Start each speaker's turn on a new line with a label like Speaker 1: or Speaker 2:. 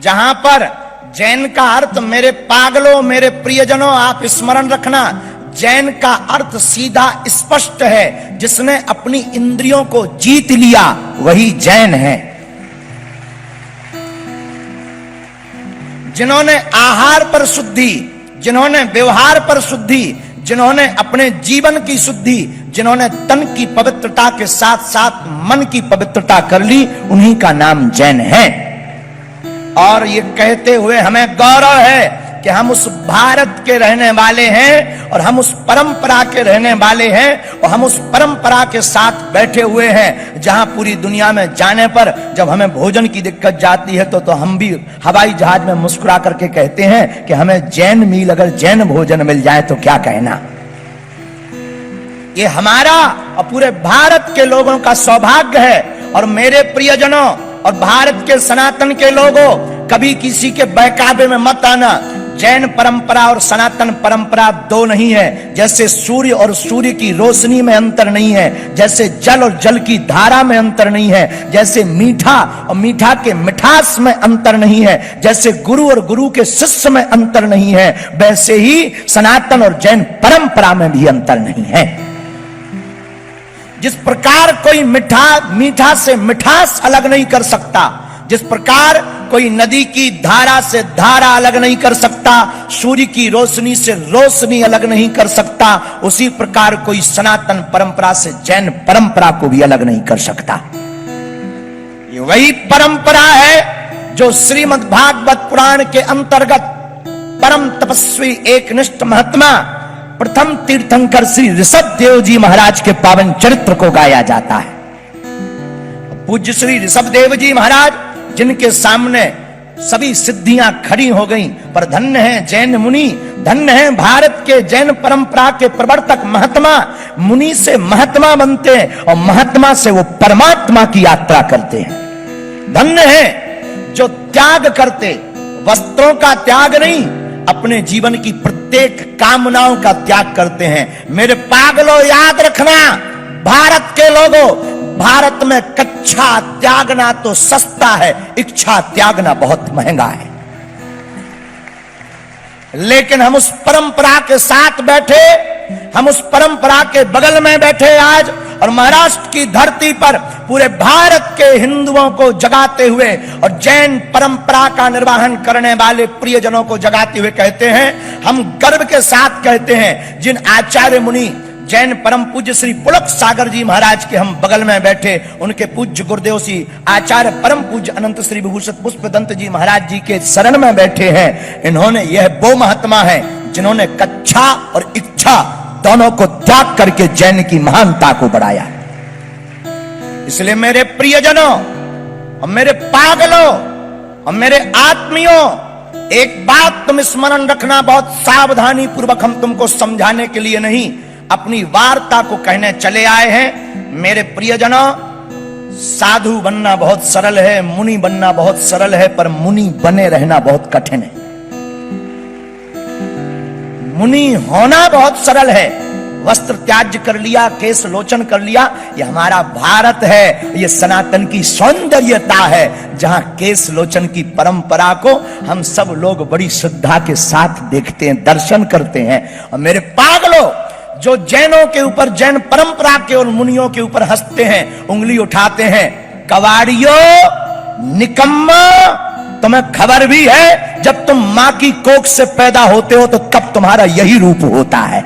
Speaker 1: जहां पर जैन का अर्थ, मेरे पागलों, मेरे प्रियजनों, आप स्मरण रखना, जैन का अर्थ सीधा स्पष्ट है, जिसने अपनी इंद्रियों को जीत लिया वही जैन है। जिन्होंने आहार पर शुद्धि, जिन्होंने व्यवहार पर शुद्धि, जिन्होंने अपने जीवन की शुद्धि, जिन्होंने तन की पवित्रता के साथ साथ मन की पवित्रता कर ली, उन्हीं का नाम जैन है। और ये कहते हुए हमें गौरव है कि हम उस भारत के रहने वाले हैं और हम उस परंपरा के रहने वाले हैं और हम उस परंपरा के साथ बैठे हुए हैं, जहां पूरी दुनिया में जाने पर जब हमें भोजन की दिक्कत जाती है तो हम भी हवाई जहाज में मुस्कुरा करके कहते हैं कि हमें जैन मील, अगर जैन भोजन मिल जाए तो क्या कहना। ये हमारा और पूरे भारत के लोगों का सौभाग्य है। और मेरे प्रियजनों और भारत के सनातन के लोगों, कभी किसी के बहकावे में मत आना। जैन परंपरा और सनातन परंपरा दो नहीं है। जैसे सूर्य और सूर्य की रोशनी में अंतर नहीं है, जैसे जल और जल की धारा में अंतर नहीं है, जैसे मीठा और मीठा के मिठास में अंतर नहीं है, जैसे गुरु और गुरु के शिष्य में अंतर नहीं है, वैसे ही सनातन और जैन परंपरा में भी अंतर नहीं है। जिस प्रकार कोई मीठा से मिठास अलग नहीं कर सकता, जिस प्रकार कोई नदी की धारा से धारा अलग नहीं कर सकता, सूर्य की रोशनी से रोशनी अलग नहीं कर सकता, उसी प्रकार कोई सनातन परंपरा से जैन परंपरा को भी अलग नहीं कर सकता। ये वही परंपरा है जो श्रीमद् भागवत पुराण के अंतर्गत परम तपस्वी एकनिष्ठ महात्मा प्रथम तीर्थंकर श्री ऋषभ देव जी महाराज के पावन चरित्र को गाया जाता है। पूज्य श्री ऋषभ देव जी महाराज, जिनके सामने सभी सिद्धियां खड़ी हो गईं, पर धन्य है जैन मुनि, धन्य है भारत के जैन परंपरा के प्रवर्तक महात्मा। मुनि से महात्मा बनते हैं और महात्मा से वो परमात्मा की यात्रा करते हैं। धन्य है जो त्याग करते, वस्त्रों का त्याग नहीं, अपने जीवन की प्रत्येक कामनाओं का त्याग करते हैं। मेरे पागलों, याद रखना, भारत के लोगों, भारत में कच्छा त्यागना तो सस्ता है, इच्छा त्यागना बहुत महंगा है। लेकिन हम उस परंपरा के साथ बैठे, हम उस परंपरा के बगल में बैठे आज, और महाराष्ट्र की धरती पर पूरे भारत के हिंदुओं को जगाते हुए और जैन परंपरा का निर्वहन करने वाले प्रियजनों को जगाते हुए कहते हैं, हम गर्व के साथ कहते हैं, जिन आचार्य मुनि जैन परम पूज्य श्री पुलक सागर जी महाराज के हम बगल में बैठे, उनके पूज्य गुरुदेव श्री आचार्य परम पूज्य अनंत श्री विभूषित पुष्पदंत जी महाराज जी के शरण में बैठे हैं। इन्होंने, यह वो महात्मा है जिन्होंने कच्छा और इच्छा दोनों को त्याग करके जैन की महानता को बढ़ाया। इसलिए मेरे प्रियजनों और मेरे पागलों और मेरे आत्मियों, एक बात तुम स्मरण रखना, बहुत सावधानी पूर्वक हम तुमको समझाने के लिए नहीं, अपनी वार्ता को कहने चले आए हैं। मेरे प्रियजनों, साधु बनना बहुत सरल है, मुनि बनना बहुत सरल है, पर मुनि बने रहना बहुत कठिन है। मुनि होना बहुत सरल है, वस्त्र त्याज्य कर लिया, केश लोचन कर लिया, ये हमारा भारत है, ये सनातन की सौंदर्यता है, जहां केश लोचन की परंपरा को हम सब लोग बड़ी श्रद्धा के साथ देखते हैं, दर्शन करते हैं। और मेरे पागलों, जो जैनों के ऊपर, जैन परंपरा के और मुनियों के ऊपर हंसते हैं, उंगली उठाते हैं, कवाड़ियों, निकम्मा, तुम्हें खबर भी है जब तुम मां की कोख से पैदा होते हो तो तब तुम्हारा यही रूप होता है।